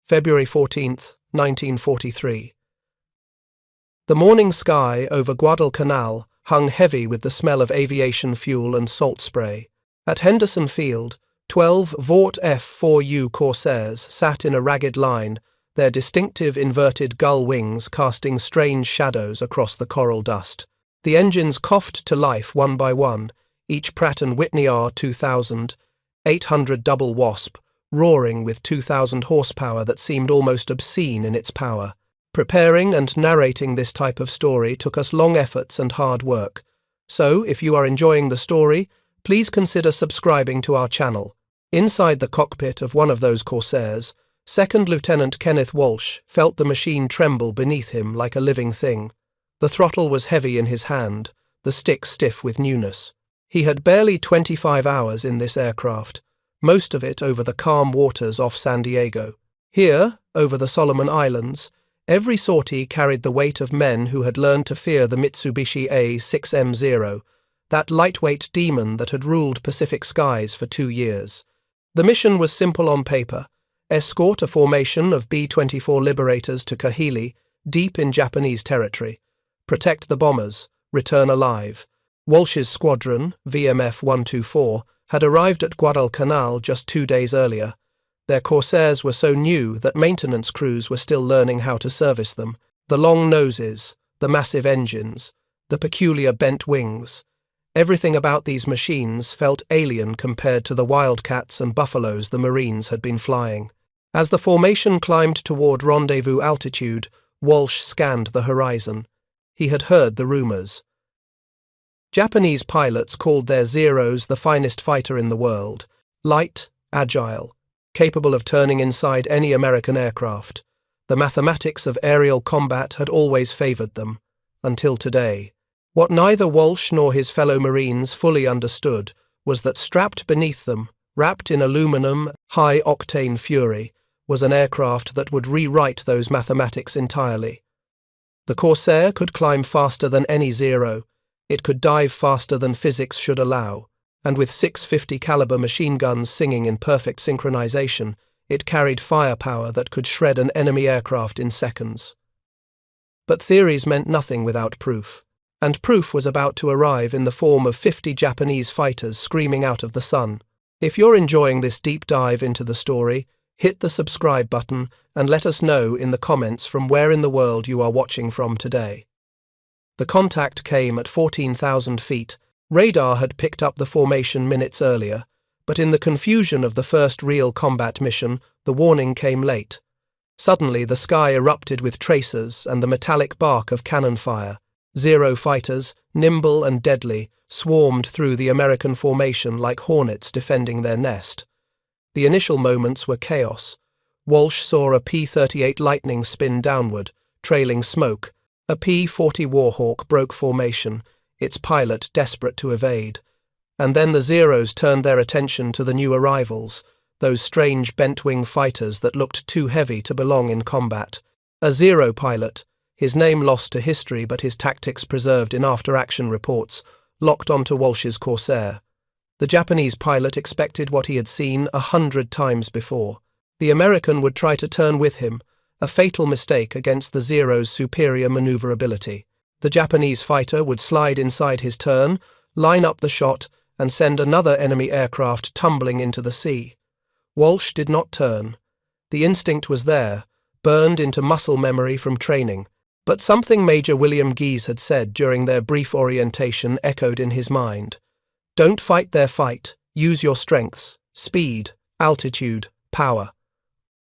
February 14th, 1943. The morning sky over Guadalcanal hung heavy with the smell of aviation fuel and salt spray. At Henderson Field, 12 Vought F4U Corsairs sat in a ragged line, their distinctive inverted gull wings casting strange shadows across the coral dust. The engines coughed to life one by one, each Pratt & Whitney R2000, 800 double Wasp, roaring with 2,000 horsepower that seemed almost obscene in its power. Preparing and narrating this type of story took us long efforts and hard work. So, if you are enjoying the story, please consider subscribing to our channel. Inside the cockpit of one of those Corsairs, Second Lieutenant Kenneth Walsh felt the machine tremble beneath him like a living thing. The throttle was heavy in his hand, the stick stiff with newness. He had barely 25 hours in this aircraft, most of it over the calm waters off San Diego. Here, over the Solomon Islands, every sortie carried the weight of men who had learned to fear the Mitsubishi A6M0, that lightweight demon that had ruled Pacific skies for 2 years. The mission was simple on paper: escort a formation of B-24 Liberators to Kahili, deep in Japanese territory, protect the bombers, return alive. Walsh's squadron, VMF 124, had arrived at Guadalcanal just 2 days earlier. Their Corsairs were so new that maintenance crews were still learning how to service them. The long noses, the massive engines, the peculiar bent wings. Everything about these machines felt alien compared to the wildcats and buffaloes the Marines had been flying. As the formation climbed toward rendezvous altitude, Walsh scanned the horizon. He had heard the rumors. Japanese pilots called their Zeros the finest fighter in the world, light, agile, capable of turning inside any American aircraft. The mathematics of aerial combat had always favored them, until today. What neither Walsh nor his fellow Marines fully understood was that strapped beneath them, wrapped in aluminum, high-octane fury, was an aircraft that would rewrite those mathematics entirely. The Corsair could climb faster than any Zero. It could dive faster than physics should allow, and with 650 caliber machine guns singing in perfect synchronization, it carried firepower that could shred an enemy aircraft in seconds. But theories meant nothing without proof, and proof was about to arrive in the form of 50 Japanese fighters screaming out of the sun. If you're enjoying this deep dive into the story, hit the subscribe button and let us know in the comments from where in the world you are watching from today. The contact came at 14,000 feet. Radar had picked up the formation minutes earlier, but in the confusion of the first real combat mission, the warning came late. Suddenly the sky erupted with tracers and the metallic bark of cannon fire. Zero fighters, nimble and deadly, swarmed through the American formation like hornets defending their nest. The initial moments were chaos. Walsh saw a P-38 Lightning spin downward, trailing smoke. A P-40 Warhawk broke formation, its pilot desperate to evade. And then the Zeros turned their attention to the new arrivals, those strange bent-wing fighters that looked too heavy to belong in combat. A Zero pilot, his name lost to history but his tactics preserved in after-action reports, locked onto Walsh's Corsair. The Japanese pilot expected what he had seen 100 times before. The American would try to turn with him, a fatal mistake against the Zero's superior maneuverability. The Japanese fighter would slide inside his turn, line up the shot, and send another enemy aircraft tumbling into the sea. Walsh did not turn. The instinct was there, burned into muscle memory from training. But something Major William Guise had said during their brief orientation echoed in his mind. Don't fight their fight, use your strengths, speed, altitude, power.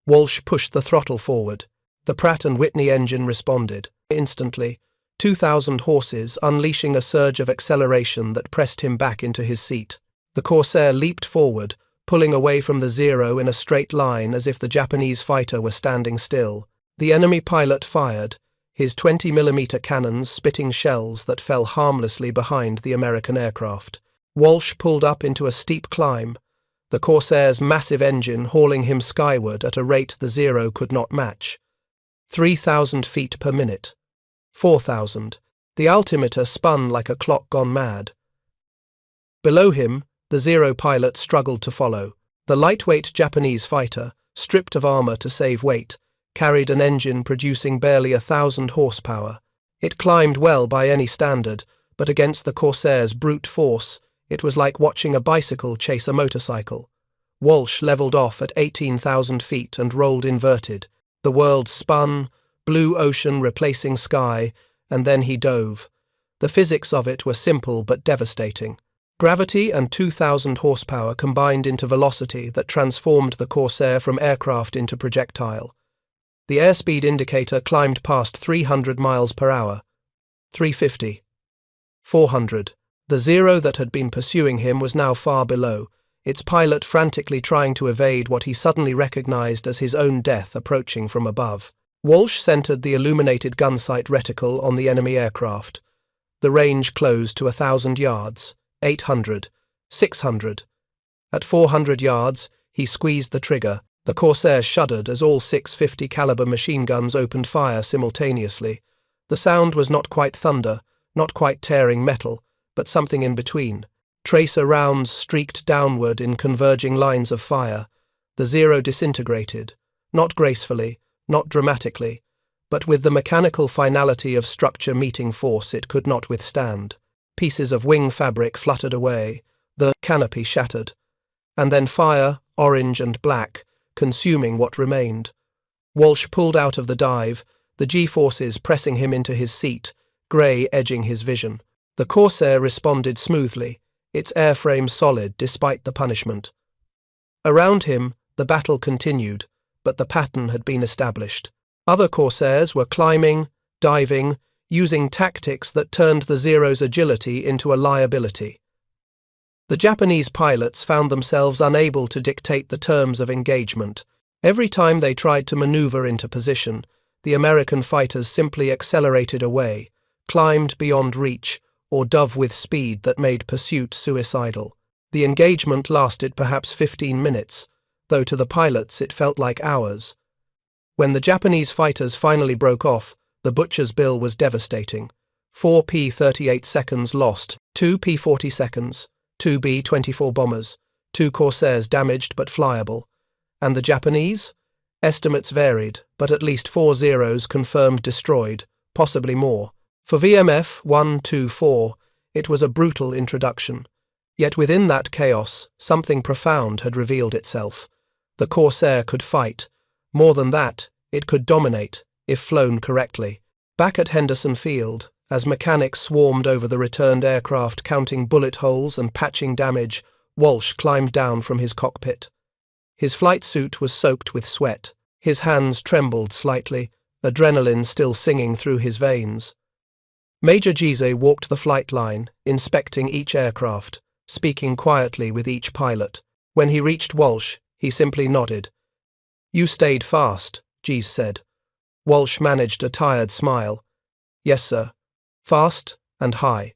Walsh pushed the throttle forward. The Pratt & Whitney engine responded. Instantly, 2,000 horses unleashing a surge of acceleration that pressed him back into his seat. The Corsair leaped forward, pulling away from the Zero in a straight line as if the Japanese fighter were standing still. The enemy pilot fired, his 20mm cannons spitting shells that fell harmlessly behind the American aircraft. Walsh pulled up into a steep climb, the Corsair's massive engine hauling him skyward at a rate the Zero could not match. 3,000 feet per minute. 4,000. The altimeter spun like a clock gone mad. Below him, the Zero pilot struggled to follow. The lightweight Japanese fighter, stripped of armor to save weight, carried an engine producing barely 1,000 horsepower. It climbed well by any standard, but against the Corsair's brute force, it was like watching a bicycle chase a motorcycle. Walsh levelled off at 18,000 feet and rolled inverted. The world spun, blue ocean replacing sky, and then he dove. The physics of it were simple but devastating. Gravity and 2,000 horsepower combined into velocity that transformed the Corsair from aircraft into projectile. The airspeed indicator climbed past 300 miles per hour. 350. 400. The Zero that had been pursuing him was now far below, its pilot frantically trying to evade what he suddenly recognized as his own death approaching from above. Walsh centered the illuminated gunsight reticle on the enemy aircraft. The range closed to 1,000 yards, 800, 600. At 400 yards, he squeezed the trigger. The Corsair shuddered as all 650 caliber machine guns opened fire simultaneously. The sound was not quite thunder, not quite tearing metal, but something in between. Tracer rounds streaked downward in converging lines of fire. The Zero disintegrated, not gracefully, not dramatically, but with the mechanical finality of structure meeting force it could not withstand. Pieces of wing fabric fluttered away, the canopy shattered, and then fire, orange and black, consuming what remained. Walsh pulled out of the dive, the G-forces pressing him into his seat, grey edging his vision. The Corsair responded smoothly, its airframe solid despite the punishment. Around him, the battle continued, but the pattern had been established. Other Corsairs were climbing, diving, using tactics that turned the Zero's agility into a liability. The Japanese pilots found themselves unable to dictate the terms of engagement. Every time they tried to maneuver into position, the American fighters simply accelerated away, climbed beyond reach, or dove with speed that made pursuit suicidal. The engagement lasted perhaps 15 minutes, though to the pilots it felt like hours. When the Japanese fighters finally broke off, the butcher's bill was devastating. 4 P-38 seconds lost, 2 P-40 seconds, 2 B-24 bombers, 2 Corsairs damaged but flyable. And the Japanese? Estimates varied, but at least 4 Zeros confirmed destroyed, possibly more. For VMF 124, it was a brutal introduction. Yet within that chaos, something profound had revealed itself. The Corsair could fight. More than that, it could dominate, if flown correctly. Back at Henderson Field, as mechanics swarmed over the returned aircraft counting bullet holes and patching damage, Walsh climbed down from his cockpit. His flight suit was soaked with sweat. His hands trembled slightly, adrenaline still singing through his veins. Major Gize walked the flight line, inspecting each aircraft, speaking quietly with each pilot. When he reached Walsh, he simply nodded. "You stayed fast," Gize said. Walsh managed a tired smile. "Yes, sir. Fast and high."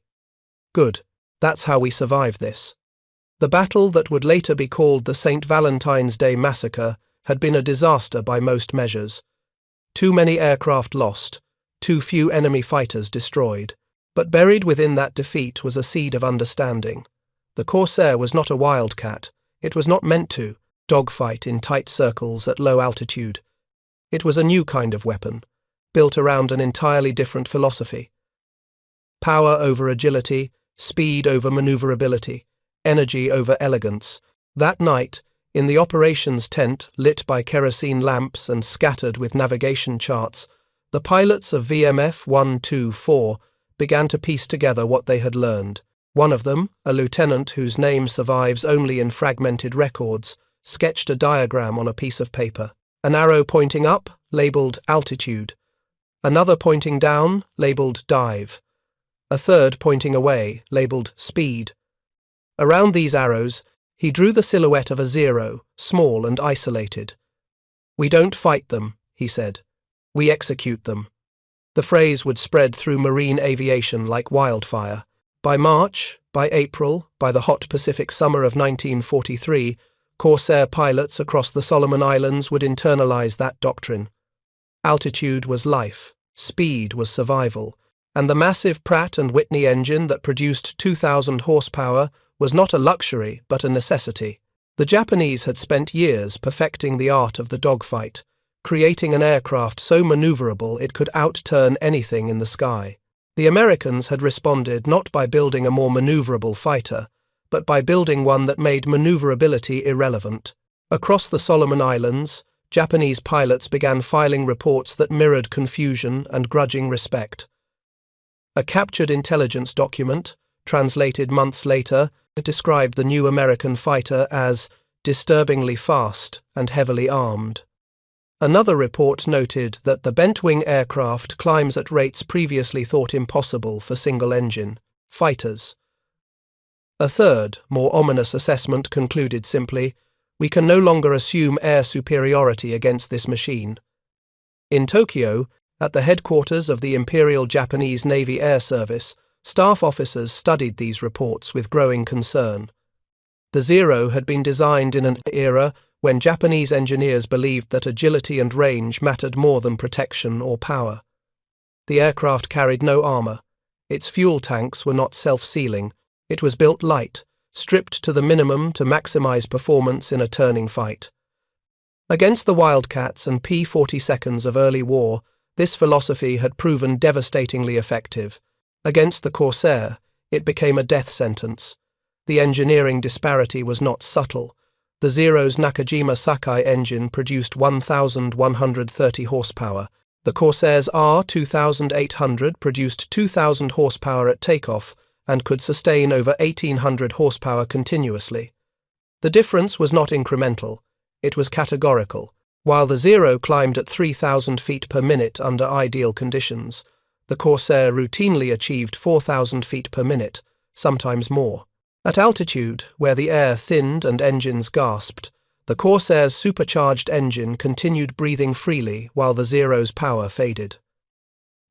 "Good. That's how we survive this." The battle that would later be called the St. Valentine's Day Massacre had been a disaster by most measures. Too many aircraft lost, too few enemy fighters destroyed. But buried within that defeat was a seed of understanding. The Corsair was not a wildcat. It was not meant to dogfight in tight circles at low altitude. It was a new kind of weapon, built around an entirely different philosophy. Power over agility, speed over maneuverability, energy over elegance. That night, in the operations tent lit by kerosene lamps and scattered with navigation charts, the pilots of VMF 124 began to piece together what they had learned. One of them, a lieutenant whose name survives only in fragmented records, sketched a diagram on a piece of paper. An arrow pointing up, labelled altitude. Another pointing down, labelled dive. A third pointing away, labelled speed. Around these arrows, he drew the silhouette of a Zero, small and isolated. "We don't fight them," he said. "We execute them." The phrase would spread through marine aviation like wildfire. By March, by April, by the hot Pacific summer of 1943, Corsair pilots across the Solomon Islands would internalize that doctrine. Altitude was life, speed was survival, and the massive Pratt & Whitney engine that produced 2,000 horsepower was not a luxury but a necessity. The Japanese had spent years perfecting the art of the dogfight, creating an aircraft so maneuverable it could outturn anything in the sky. The Americans had responded not by building a more maneuverable fighter, but by building one that made maneuverability irrelevant. Across the Solomon Islands, Japanese pilots began filing reports that mirrored confusion and grudging respect. A captured intelligence document, translated months later, described the new American fighter as disturbingly fast and heavily armed. Another report noted that the bent-wing aircraft climbs at rates previously thought impossible for single-engine fighters. A third, more ominous assessment concluded simply, "We can no longer assume air superiority against this machine." In Tokyo, at the headquarters of the Imperial Japanese Navy Air Service, staff officers studied these reports with growing concern. The Zero had been designed in an era when Japanese engineers believed that agility and range mattered more than protection or power. The aircraft carried no armor. Its fuel tanks were not self-sealing. It was built light, stripped to the minimum to maximize performance in a turning fight. Against the Wildcats and P-42s of early war, this philosophy had proven devastatingly effective. Against the Corsair, it became a death sentence. The engineering disparity was not subtle. The Zero's Nakajima Sakai engine produced 1,130 horsepower. The Corsair's R2800 produced 2,000 horsepower at takeoff and could sustain over 1,800 horsepower continuously. The difference was not incremental, it was categorical. While the Zero climbed at 3,000 feet per minute under ideal conditions, the Corsair routinely achieved 4,000 feet per minute, sometimes more. At altitude, where the air thinned and engines gasped, the Corsair's supercharged engine continued breathing freely while the Zero's power faded.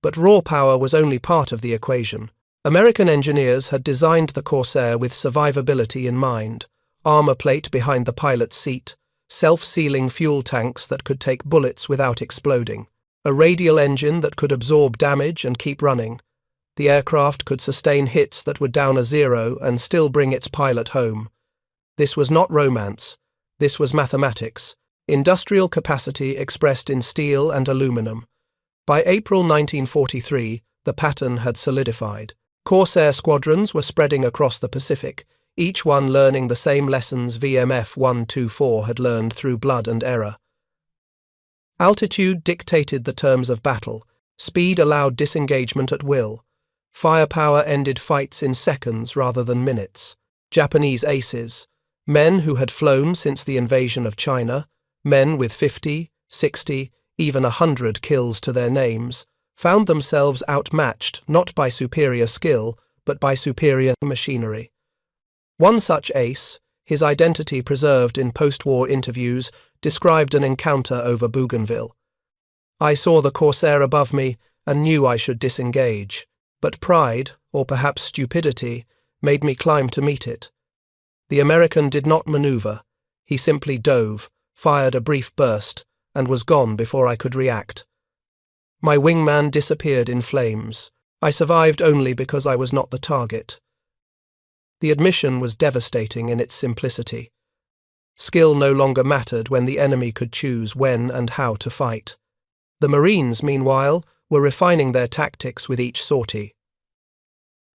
But raw power was only part of the equation. American engineers had designed the Corsair with survivability in mind: armor plate behind the pilot's seat, self-sealing fuel tanks that could take bullets without exploding, a radial engine that could absorb damage and keep running. The aircraft could sustain hits that would down a Zero and still bring its pilot home. This was not romance. This was mathematics, industrial capacity expressed in steel and aluminum. By April 1943, the pattern had solidified. Corsair squadrons were spreading across the Pacific, each one learning the same lessons VMF 124 had learned through blood and error. Altitude dictated the terms of battle. Speed allowed disengagement at will. Firepower ended fights in seconds rather than minutes. Japanese aces, men who had flown since the invasion of China, men with 50, 60, even 100 kills to their names, found themselves outmatched not by superior skill, but by superior machinery. One such ace, his identity preserved in post-war interviews, described an encounter over Bougainville. "I saw the Corsair above me and knew I should disengage. But pride, or perhaps stupidity, made me climb to meet it. The American did not maneuver. He simply dove, fired a brief burst, and was gone before I could react. My wingman disappeared in flames. I survived only because I was not the target." The admission was devastating in its simplicity. Skill no longer mattered when the enemy could choose when and how to fight. The Marines, meanwhile, were refining their tactics with each sortie.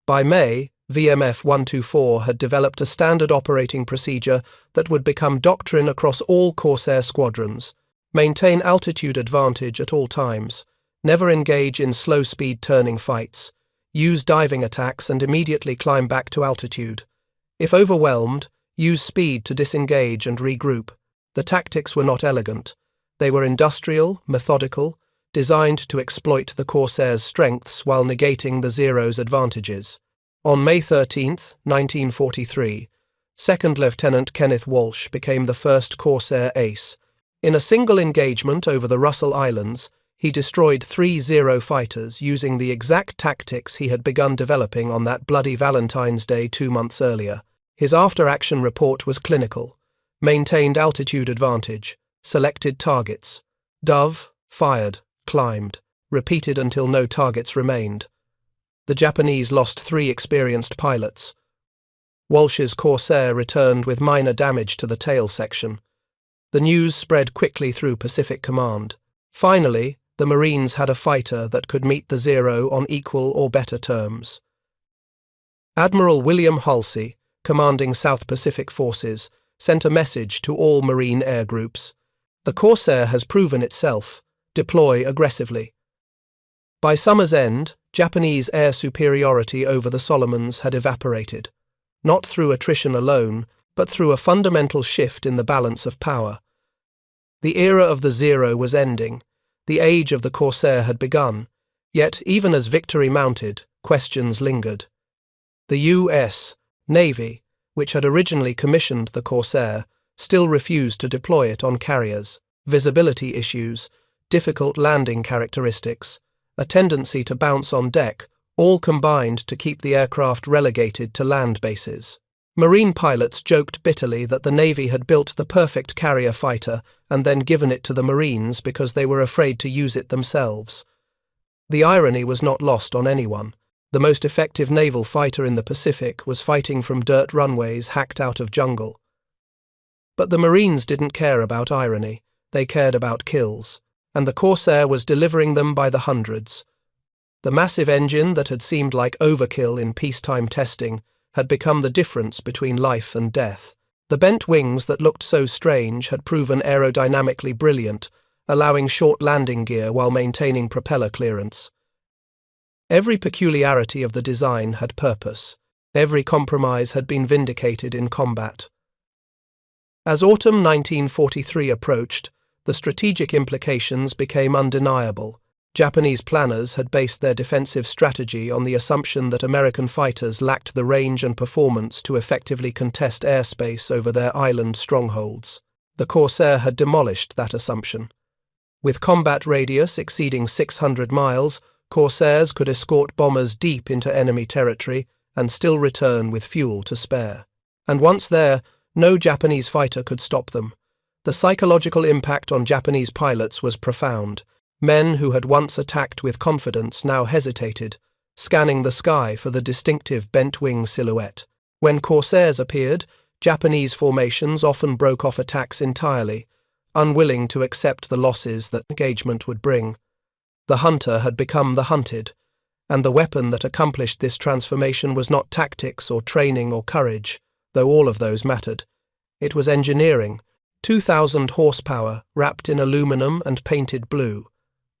By May, VMF 124 had developed a standard operating procedure that would become doctrine across all Corsair squadrons: maintain altitude advantage at all times, never engage in slow-speed turning fights, use diving attacks and immediately climb back to altitude. If overwhelmed, use speed to disengage and regroup. The tactics were not elegant. They were industrial, methodical, designed to exploit the Corsair's strengths while negating the Zero's advantages. On May 13, 1943, Second Lieutenant Kenneth Walsh became the first Corsair ace. In a single engagement over the Russell Islands, he destroyed 3 Zero fighters using the exact tactics he had begun developing on that bloody Valentine's Day 2 months earlier. His after-action report was clinical: maintained altitude advantage, selected targets, dove, fired, climbed, repeated until no targets remained. The Japanese lost 3 experienced pilots. Walsh's Corsair returned with minor damage to the tail section. The news spread quickly through Pacific Command. Finally, the Marines had a fighter that could meet the Zero on equal or better terms. Admiral William Halsey, commanding South Pacific Forces, sent a message to all Marine air groups. The Corsair has proven itself. Deploy aggressively. By summer's end, Japanese air superiority over the Solomons had evaporated, not through attrition alone, but through a fundamental shift in the balance of power. The era of the Zero was ending. The age of the Corsair had begun, yet even as victory mounted, questions lingered. The U.S. Navy, which had originally commissioned the Corsair, still refused to deploy it on carriers. Visibility issues, difficult landing characteristics, a tendency to bounce on deck, all combined to keep the aircraft relegated to land bases. Marine pilots joked bitterly that the Navy had built the perfect carrier fighter and then given it to the Marines because they were afraid to use it themselves. The irony was not lost on anyone. The most effective naval fighter in the Pacific was fighting from dirt runways hacked out of jungle. But the Marines didn't care about irony, they cared about kills, and the Corsair was delivering them by the hundreds. The massive engine that had seemed like overkill in peacetime testing had become the difference between life and death. The bent wings that looked so strange had proven aerodynamically brilliant, allowing short landing gear while maintaining propeller clearance. Every peculiarity of the design had purpose. Every compromise had been vindicated in combat. As autumn 1943 approached, the strategic implications became undeniable. Japanese planners had based their defensive strategy on the assumption that American fighters lacked the range and performance to effectively contest airspace over their island strongholds. The Corsair had demolished that assumption. With combat radius exceeding 600 miles, Corsairs could escort bombers deep into enemy territory and still return with fuel to spare. And once there, no Japanese fighter could stop them. The psychological impact on Japanese pilots was profound. Men who had once attacked with confidence now hesitated, scanning the sky for the distinctive bent-wing silhouette. When Corsairs appeared, Japanese formations often broke off attacks entirely, unwilling to accept the losses that engagement would bring. The hunter had become the hunted, and the weapon that accomplished this transformation was not tactics or training or courage, though all of those mattered. It was engineering, 2,000 horsepower wrapped in aluminum and painted blue.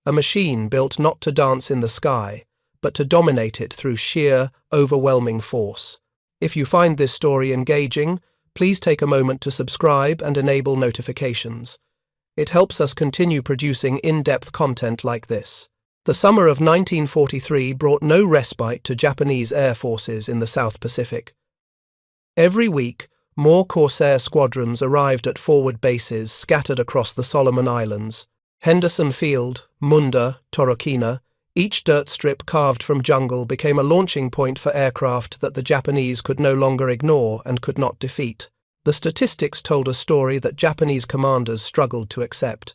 A machine built not to dance in the sky, but to dominate it through sheer, overwhelming force. If you find this story engaging, please take a moment to subscribe and enable notifications. It helps us continue producing in-depth content like this. The summer of 1943 brought no respite to Japanese air forces in the South Pacific. Every week, more Corsair squadrons arrived at forward bases scattered across the Solomon Islands. Henderson Field, Munda, Torokina, each dirt strip carved from jungle became a launching point for aircraft that the Japanese could no longer ignore and could not defeat. The statistics told a story that Japanese commanders struggled to accept.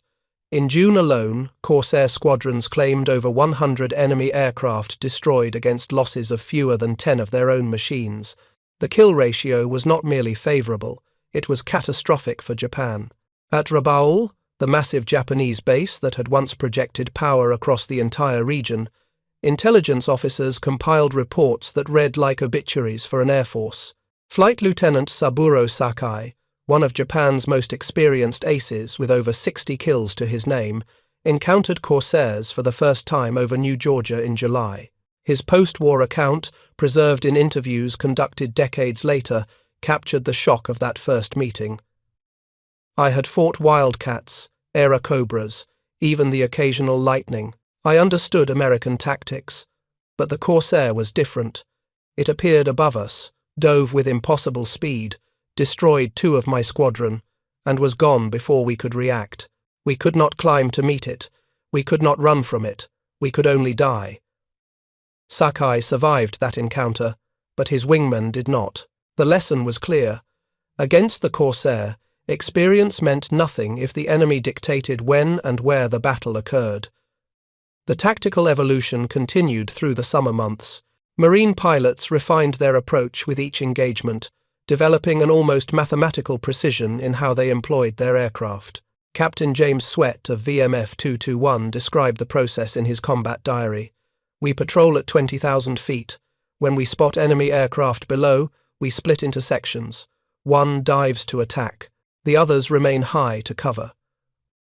In June alone, Corsair squadrons claimed over 100 enemy aircraft destroyed against losses of fewer than 10 of their own machines. The kill ratio was not merely favourable, it was catastrophic for Japan. At Rabaul, the massive Japanese base that had once projected power across the entire region, intelligence officers compiled reports that read like obituaries for an air force. Flight Lieutenant Saburo Sakai, one of Japan's most experienced aces with over 60 kills to his name, encountered Corsairs for the first time over New Georgia in July. His post-war account, preserved in interviews conducted decades later, captured the shock of that first meeting. I had fought wildcats, era cobras, even the occasional lightning. I understood American tactics, but the Corsair was different. It appeared above us, dove with impossible speed, destroyed 2 of my squadron, and was gone before we could react. We could not climb to meet it. We could not run from it. We could only die. Sakai survived that encounter, but his wingmen did not. The lesson was clear. Against the Corsair, experience meant nothing if the enemy dictated when and where the battle occurred. The tactical evolution continued through the summer months. Marine pilots refined their approach with each engagement, developing an almost mathematical precision in how they employed their aircraft. Captain James Sweat of VMF 221 described the process in his combat diary. "We patrol at 20,000 feet. When we spot enemy aircraft below, we split into sections. One dives to attack. The others remain high to cover.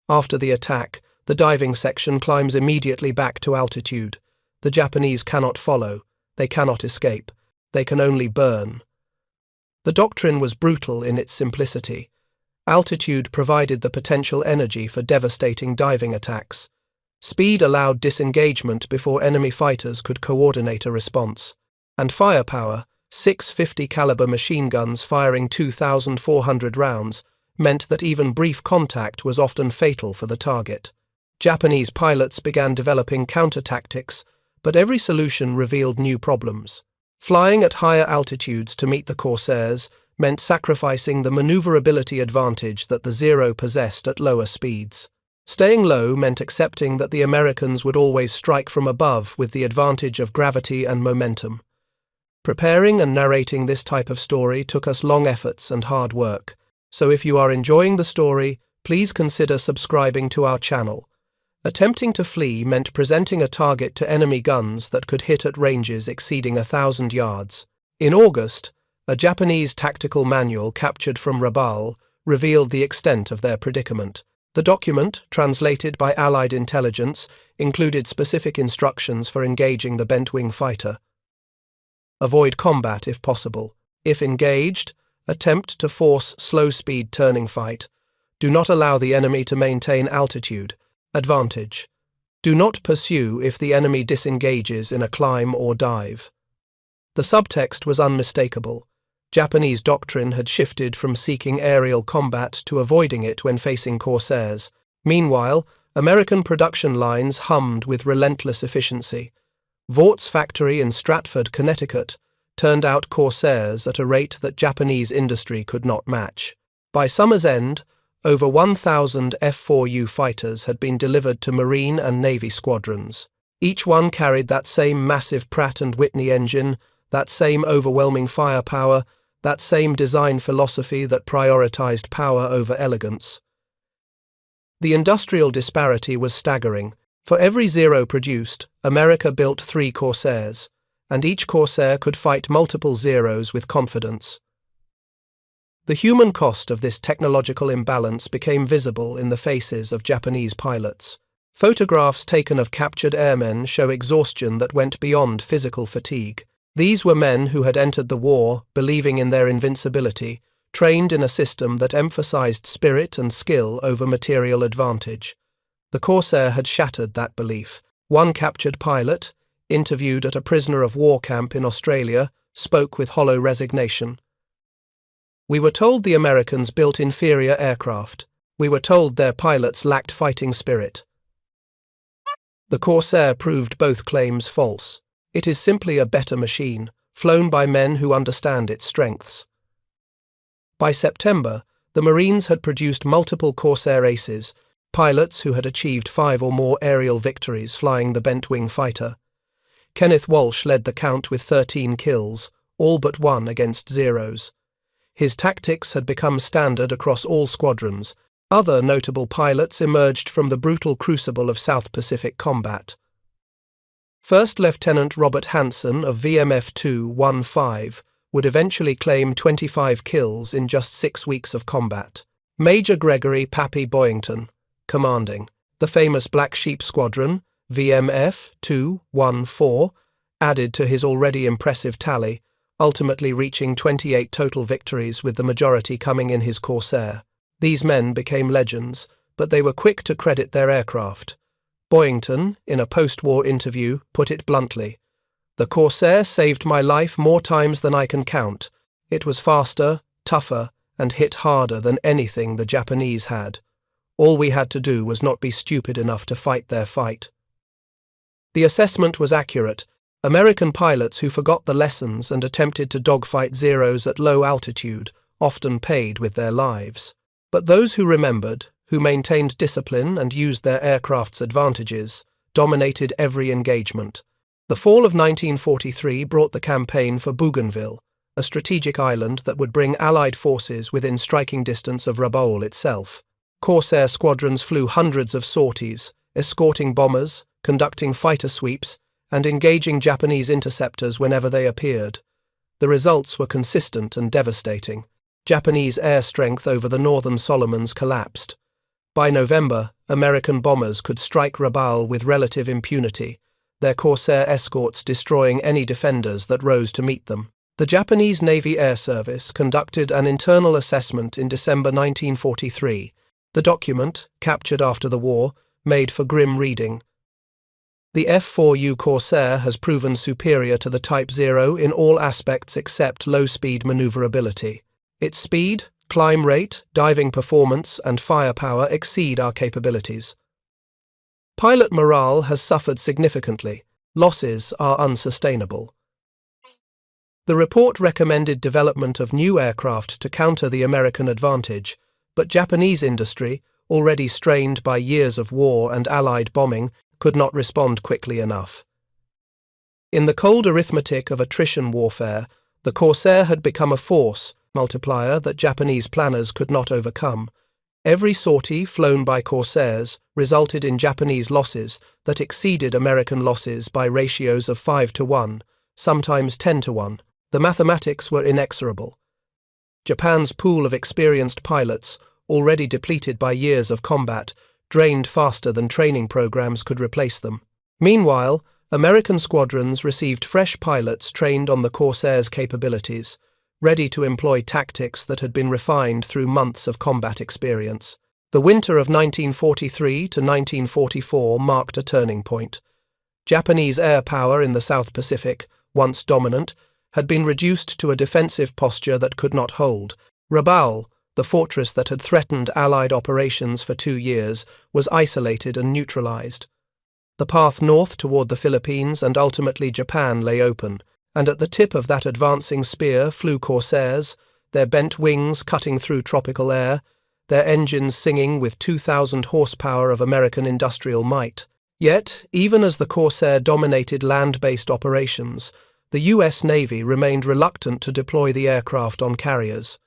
After the attack, the diving section climbs immediately back to altitude. The Japanese cannot follow. They cannot escape. They can only burn." The doctrine was brutal in its simplicity. Altitude provided the potential energy for devastating diving attacks. Speed allowed disengagement before enemy fighters could coordinate a response. And firepower, 650 caliber machine guns firing 2,400 rounds, meant that even brief contact was often fatal for the target. Japanese pilots began developing counter-tactics, but every solution revealed new problems. Flying at higher altitudes to meet the Corsairs meant sacrificing the maneuverability advantage that the Zero possessed at lower speeds. Staying low meant accepting that the Americans would always strike from above with the advantage of gravity and momentum. Preparing and narrating this type of story took us long efforts and hard work, so if you are enjoying the story, please consider subscribing to our channel. Attempting to flee meant presenting a target to enemy guns that could hit at ranges exceeding 1,000 yards. In August, a Japanese tactical manual captured from Rabaul revealed the extent of their predicament. The document, translated by Allied intelligence, included specific instructions for engaging the bent-wing fighter. Avoid combat if possible. If engaged, attempt to force slow-speed turning fight. Do not allow the enemy to maintain altitude. Advantage. Do not pursue if the enemy disengages in a climb or dive. The subtext was unmistakable. Japanese doctrine had shifted from seeking aerial combat to avoiding it when facing Corsairs. Meanwhile, American production lines hummed with relentless efficiency. Vaught's factory in Stratford, Connecticut, turned out Corsairs at a rate that Japanese industry could not match. By summer's end, over 1,000 F4U fighters had been delivered to Marine and Navy squadrons. Each one carried that same massive Pratt & Whitney engine, that same overwhelming firepower, that same design philosophy that prioritized power over elegance. The industrial disparity was staggering. For every Zero produced, America built 3 Corsairs, and each Corsair could fight multiple Zeros with confidence. The human cost of this technological imbalance became visible in the faces of Japanese pilots. Photographs taken of captured airmen show exhaustion that went beyond physical fatigue. These were men who had entered the war believing in their invincibility, trained in a system that emphasized spirit and skill over material advantage. The Corsair had shattered that belief. One captured pilot, interviewed at a prisoner of war camp in Australia, spoke with hollow resignation. "We were told the Americans built inferior aircraft. We were told their pilots lacked fighting spirit." The Corsair proved both claims false. It is simply a better machine, flown by men who understand its strengths. By September, the Marines had produced multiple Corsair aces, pilots who had achieved 5 or more aerial victories flying the bent-wing fighter. Kenneth Walsh led the count with 13 kills, all but one against Zeros. His tactics had become standard across all squadrons. Other notable pilots emerged from the brutal crucible of South Pacific combat. First Lieutenant Robert Hanson of VMF 215 would eventually claim 25 kills in just 6 weeks of combat. Major Gregory "Pappy" Boyington, commanding the famous Black Sheep Squadron, VMF 214, added to his already impressive tally, ultimately reaching 28 total victories with the majority coming in his Corsair. These men became legends, but they were quick to credit their aircraft. Boyington, in a post-war interview, put it bluntly, "The Corsair saved my life more times than I can count. It was faster, tougher, and hit harder than anything the Japanese had. All we had to do was not be stupid enough to fight their fight." The assessment was accurate. American pilots who forgot the lessons and attempted to dogfight Zeros at low altitude often paid with their lives. But those who remembered, who maintained discipline and used their aircraft's advantages, dominated every engagement. The fall of 1943 brought the campaign for Bougainville, a strategic island that would bring Allied forces within striking distance of Rabaul itself. Corsair squadrons flew hundreds of sorties, escorting bombers, conducting fighter sweeps, and engaging Japanese interceptors whenever they appeared. The results were consistent and devastating. Japanese air strength over the northern Solomons collapsed. By November, American bombers could strike Rabaul with relative impunity, their Corsair escorts destroying any defenders that rose to meet them. The Japanese Navy Air Service conducted an internal assessment in December 1943. The document, captured after the war, made for grim reading. The F4U Corsair has proven superior to the Type 0 in all aspects except low-speed maneuverability. Its speed, climb rate, diving performance, and firepower exceed our capabilities. Pilot morale has suffered significantly. Losses are unsustainable. The report recommended development of new aircraft to counter the American advantage, but Japanese industry, already strained by years of war and Allied bombing, could not respond quickly enough. In the cold arithmetic of attrition warfare, the Corsair had become a force multiplier that Japanese planners could not overcome. Every sortie flown by Corsairs resulted in Japanese losses that exceeded American losses by ratios of 5-1, sometimes 10-1. The mathematics were inexorable. Japan's pool of experienced pilots, already depleted by years of combat, drained faster than training programs could replace them. Meanwhile, American squadrons received fresh pilots trained on the Corsair's capabilities, ready to employ tactics that had been refined through months of combat experience. The winter of 1943 to 1944 marked a turning point. Japanese air power in the South Pacific, once dominant, had been reduced to a defensive posture that could not hold. Rabaul, the fortress that had threatened Allied operations for 2 years, was isolated and neutralized. The path north toward the Philippines and ultimately Japan lay open, and at the tip of that advancing spear flew Corsairs, their bent wings cutting through tropical air, their engines singing with 2,000 horsepower of American industrial might. Yet, even as the Corsair dominated land-based operations, the U.S. Navy remained reluctant to deploy the aircraft on carriers.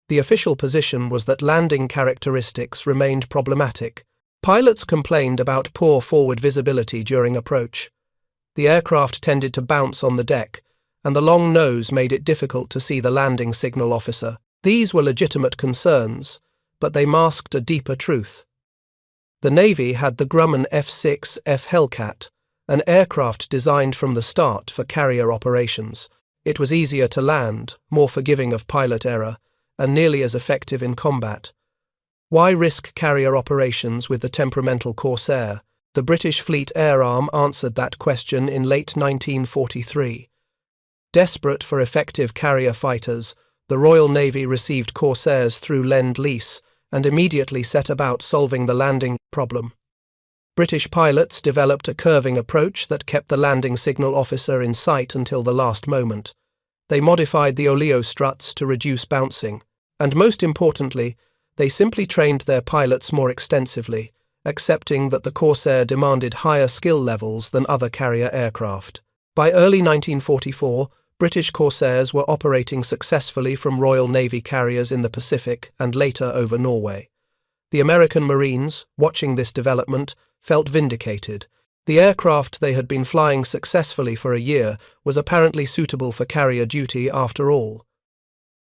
The official position was that landing characteristics remained problematic. Pilots complained about poor forward visibility during approach. The aircraft tended to bounce on the deck, and the long nose made it difficult to see the landing signal officer. These were legitimate concerns, but they masked a deeper truth. The Navy had the Grumman F-6F Hellcat, an aircraft designed from the start for carrier operations. It was easier to land, more forgiving of pilot error, and nearly as effective in combat. Why risk carrier operations with the temperamental Corsair? The British Fleet Air Arm answered that question in late 1943. Desperate for effective carrier fighters, the Royal Navy received Corsairs through Lend-Lease and immediately set about solving the landing problem. British pilots developed a curving approach that kept the landing signal officer in sight until the last moment. They modified the oleo struts to reduce bouncing, and most importantly, they simply trained their pilots more extensively, accepting that the Corsair demanded higher skill levels than other carrier aircraft. By early 1944, British Corsairs were operating successfully from Royal Navy carriers in the Pacific and later over Norway. The American Marines, watching this development, felt vindicated. The aircraft they had been flying successfully for a year was apparently suitable for carrier duty after all.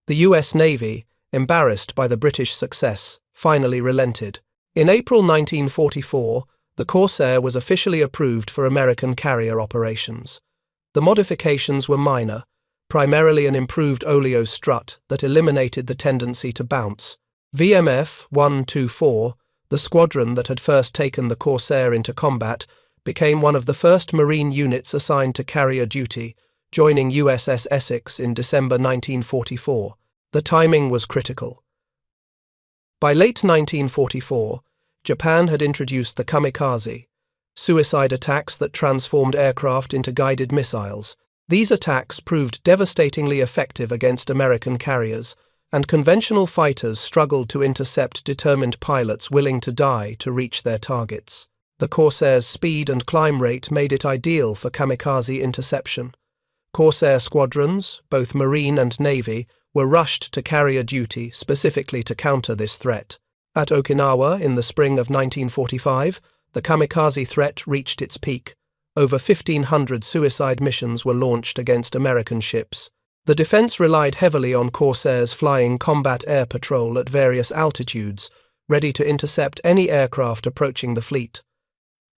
The US Navy, embarrassed by the British success, finally relented. In April 1944, the Corsair was officially approved for American carrier operations. The modifications were minor, primarily an improved oleo strut that eliminated the tendency to bounce. VMF 124, the squadron that had first taken the Corsair into combat, became one of the first Marine units assigned to carrier duty, joining USS Essex in December 1944. The timing was critical. By late 1944, Japan had introduced the kamikaze, suicide attacks that transformed aircraft into guided missiles. These attacks proved devastatingly effective against American carriers, and conventional fighters struggled to intercept determined pilots willing to die to reach their targets. The Corsair's speed and climb rate made it ideal for kamikaze interception. Corsair squadrons, both Marine and Navy, were rushed to carrier duty specifically to counter this threat. At Okinawa in the spring of 1945, the kamikaze threat reached its peak. Over 1,500 suicide missions were launched against American ships. The defense relied heavily on Corsairs flying combat air patrol at various altitudes, ready to intercept any aircraft approaching the fleet.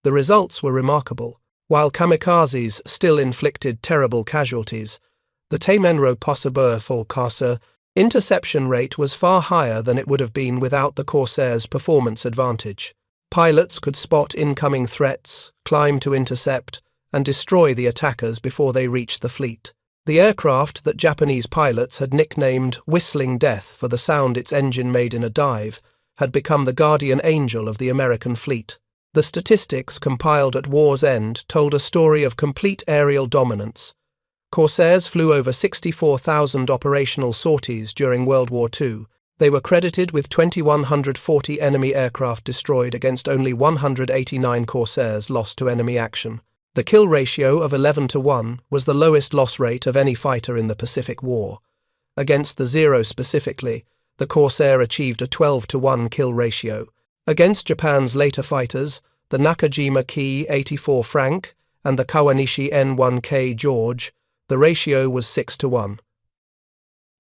The results were remarkable. While kamikazes still inflicted terrible casualties, the Teimenro possible for Corsair interception rate was far higher than it would have been without the Corsair's performance advantage. Pilots could spot incoming threats, climb to intercept, and destroy the attackers before they reached the fleet. The aircraft that Japanese pilots had nicknamed Whistling Death for the sound its engine made in a dive had become the guardian angel of the American fleet. The statistics compiled at war's end told a story of complete aerial dominance. Corsairs flew over 64,000 operational sorties during World War II. They were credited with 2,140 enemy aircraft destroyed against only 189 Corsairs lost to enemy action. The kill ratio of 11-1 was the lowest loss rate of any fighter in the Pacific War. Against the Zero specifically, the Corsair achieved a 12-1 kill ratio. Against Japan's later fighters, the Nakajima Ki-84 Frank and the Kawanishi N-1K George, the ratio was 6-1.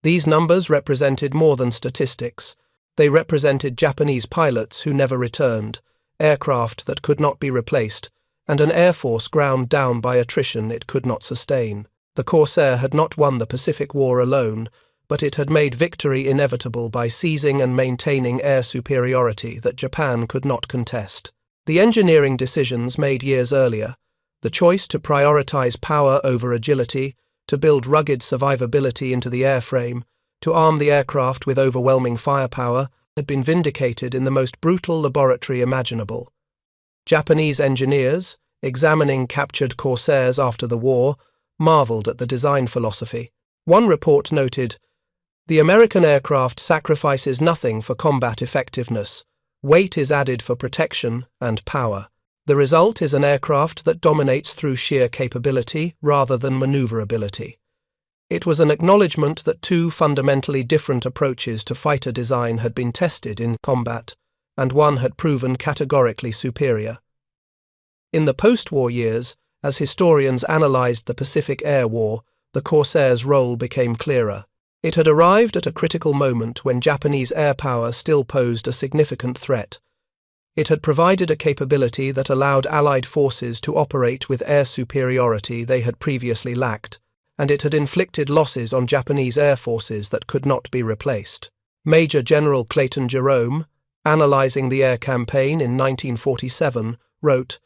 These numbers represented more than statistics. They represented Japanese pilots who never returned, aircraft that could not be replaced, and an air force ground down by attrition it could not sustain. The Corsair had not won the Pacific War alone, but it had made victory inevitable by seizing and maintaining air superiority that Japan could not contest. The engineering decisions made years earlier, the choice to prioritize power over agility, to build rugged survivability into the airframe, to arm the aircraft with overwhelming firepower, had been vindicated in the most brutal laboratory imaginable. Japanese engineers, examining captured Corsairs after the war, marveled at the design philosophy. One report noted, "The American aircraft sacrifices nothing for combat effectiveness. Weight is added for protection and power. The result is an aircraft that dominates through sheer capability rather than maneuverability." It was an acknowledgement that two fundamentally different approaches to fighter design had been tested in combat, and one had proven categorically superior. In the post-war years, as historians analysed the Pacific Air War, the Corsair's role became clearer. It had arrived at a critical moment when Japanese air power still posed a significant threat. It had provided a capability that allowed Allied forces to operate with air superiority they had previously lacked, and it had inflicted losses on Japanese air forces that could not be replaced. Major General Clayton Jerome, analysing the air campaign in 1947, wrote,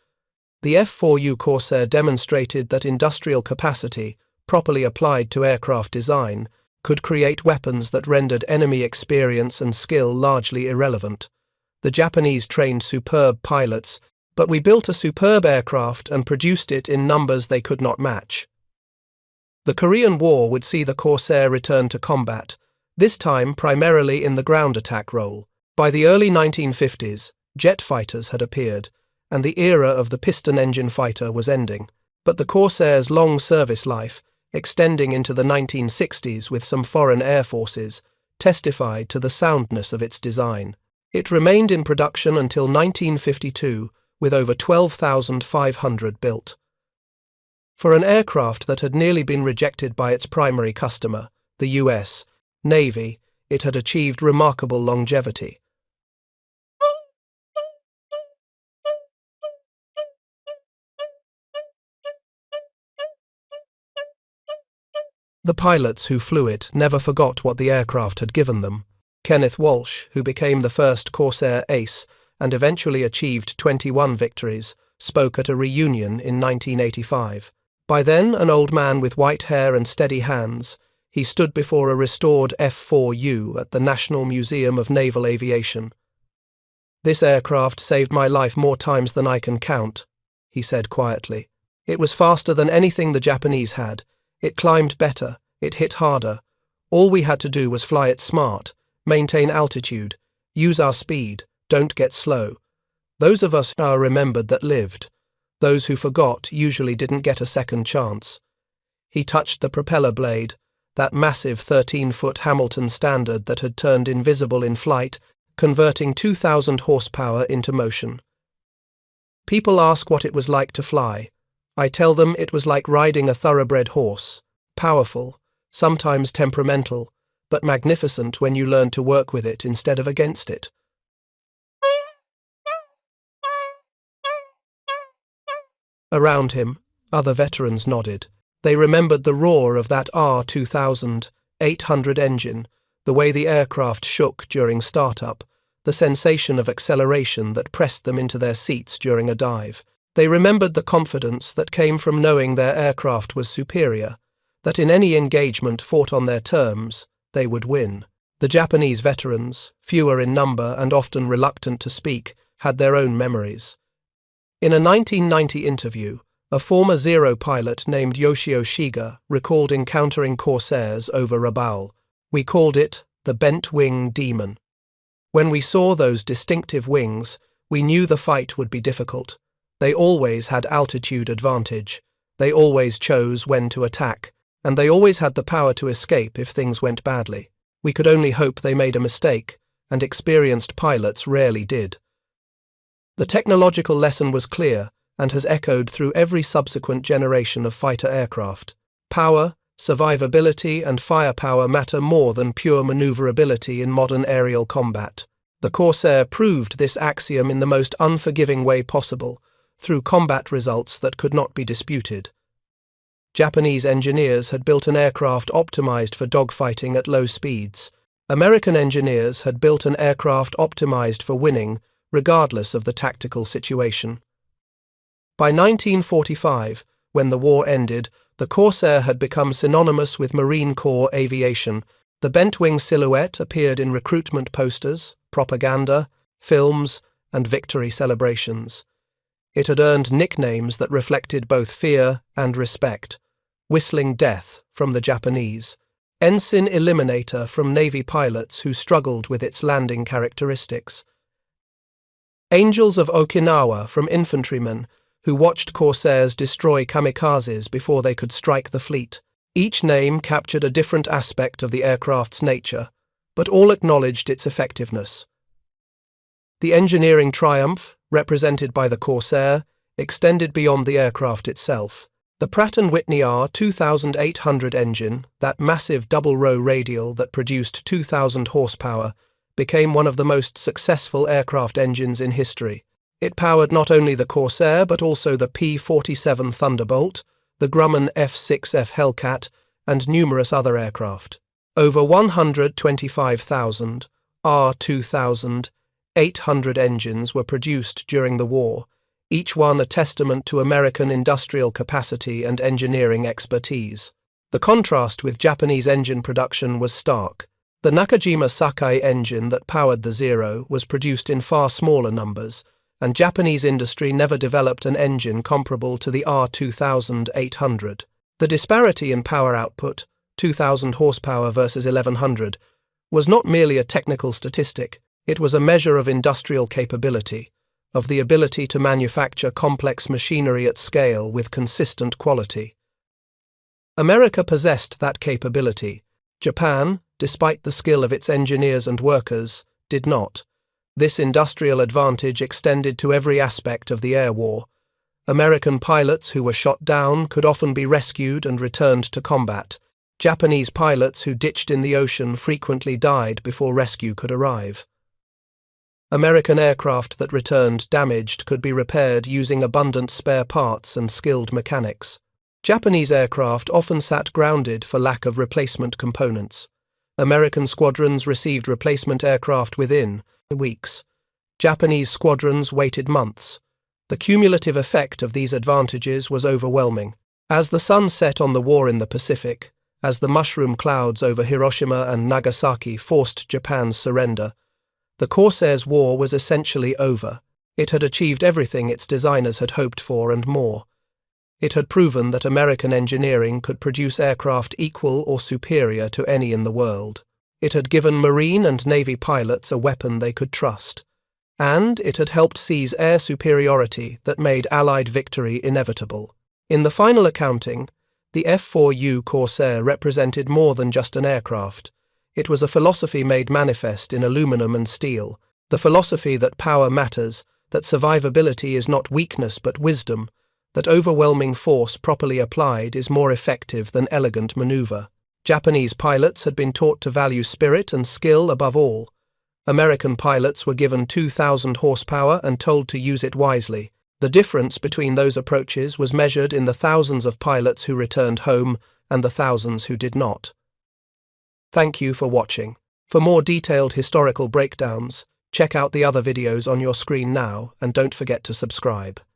"The F4U Corsair demonstrated that industrial capacity, properly applied to aircraft design, could create weapons that rendered enemy experience and skill largely irrelevant. The Japanese trained superb pilots, but we built a superb aircraft and produced it in numbers they could not match." The Korean War would see the Corsair return to combat, this time primarily in the ground attack role. By the early 1950s, jet fighters had appeared, and the era of the piston engine fighter was ending. But the Corsair's long service life, extending into the 1960s with some foreign air forces, testified to the soundness of its design. It remained in production until 1952, with over 12,500 built. For an aircraft that had nearly been rejected by its primary customer, the US Navy, it had achieved remarkable longevity. The pilots who flew it never forgot what the aircraft had given them. Kenneth Walsh, who became the first Corsair ace and eventually achieved 21 victories, spoke at a reunion in 1985. By then an old man with white hair and steady hands, he stood before a restored F4U at the National Museum of Naval Aviation. "This aircraft saved my life more times than I can count," he said quietly. "It was faster than anything the Japanese had. It climbed better, it hit harder. All we had to do was fly it smart, maintain altitude, use our speed, don't get slow. Those of us are remembered that lived. Those who forgot usually didn't get a second chance." He touched the propeller blade, that massive 13-foot Hamilton standard that had turned invisible in flight, converting 2,000 horsepower into motion. People ask what it was like to fly. I tell them it was like riding a thoroughbred horse, powerful, sometimes temperamental, but magnificent when you learn to work with it instead of against it. Around him, other veterans nodded. They remembered the roar of that R-2800 engine, the way the aircraft shook during startup, the sensation of acceleration that pressed them into their seats during a dive. They remembered the confidence that came from knowing their aircraft was superior, that in any engagement fought on their terms, they would win. The Japanese veterans, fewer in number and often reluctant to speak, had their own memories. In a 1990 interview, a former Zero pilot named Yoshio Shiga recalled encountering Corsairs over Rabaul. We called it the bent-wing demon. When we saw those distinctive wings, we knew the fight would be difficult. They always had altitude advantage. They always chose when to attack, and they always had the power to escape if things went badly. We could only hope they made a mistake, and experienced pilots rarely did. The technological lesson was clear and has echoed through every subsequent generation of fighter aircraft. Power, survivability, and firepower matter more than pure maneuverability in modern aerial combat. The Corsair proved this axiom in the most unforgiving way possible, through combat results that could not be disputed. Japanese engineers had built an aircraft optimized for dogfighting at low speeds. American engineers had built an aircraft optimized for winning, regardless of the tactical situation. By 1945, when the war ended, the Corsair had become synonymous with Marine Corps aviation. The bent-wing silhouette appeared in recruitment posters, propaganda, films, and victory celebrations. It had earned nicknames that reflected both fear and respect. Whistling Death from the Japanese, Ensign Eliminator from Navy pilots who struggled with its landing characteristics, Angels of Okinawa from infantrymen who watched Corsairs destroy kamikazes before they could strike the fleet. Each name captured a different aspect of the aircraft's nature, but all acknowledged its effectiveness. The engineering triumph, represented by the Corsair, extended beyond the aircraft itself. The Pratt & Whitney R-2800 engine, that massive double-row radial that produced 2,000 horsepower, became one of the most successful aircraft engines in history. It powered not only the Corsair but also the P-47 Thunderbolt, the Grumman F-6F Hellcat, and numerous other aircraft. Over 125,000 R-2800 engines were produced during the war, each one a testament to American industrial capacity and engineering expertise. The contrast with Japanese engine production was stark. The Nakajima Sakai engine that powered the Zero was produced in far smaller numbers, and Japanese industry never developed an engine comparable to the R-2800. The disparity in power output, 2,000 horsepower versus 1,100, was not merely a technical statistic, it was a measure of industrial capability, of the ability to manufacture complex machinery at scale with consistent quality. America possessed that capability. Japan, despite the skill of its engineers and workers, did not. This industrial advantage extended to every aspect of the air war. American pilots who were shot down could often be rescued and returned to combat. Japanese pilots who ditched in the ocean frequently died before rescue could arrive. American aircraft that returned damaged could be repaired using abundant spare parts and skilled mechanics. Japanese aircraft often sat grounded for lack of replacement components. American squadrons received replacement aircraft within weeks. Japanese squadrons waited months. The cumulative effect of these advantages was overwhelming. As the sun set on the war in the Pacific, as the mushroom clouds over Hiroshima and Nagasaki forced Japan's surrender, the Corsair's war was essentially over. It had achieved everything its designers had hoped for and more. It had proven that American engineering could produce aircraft equal or superior to any in the world. It had given Marine and Navy pilots a weapon they could trust. And it had helped seize air superiority that made Allied victory inevitable. In the final accounting, The F4U Corsair represented more than just an aircraft. It was a philosophy made manifest in aluminum and steel, the philosophy that power matters, that survivability is not weakness but wisdom, that overwhelming force properly applied is more effective than elegant maneuver. Japanese pilots had been taught to value spirit and skill above all. American pilots were given 2,000 horsepower and told to use it wisely. The difference between those approaches was measured in the thousands of pilots who returned home and the thousands who did not. Thank you for watching. For more detailed historical breakdowns, check out the other videos on your screen now and don't forget to subscribe.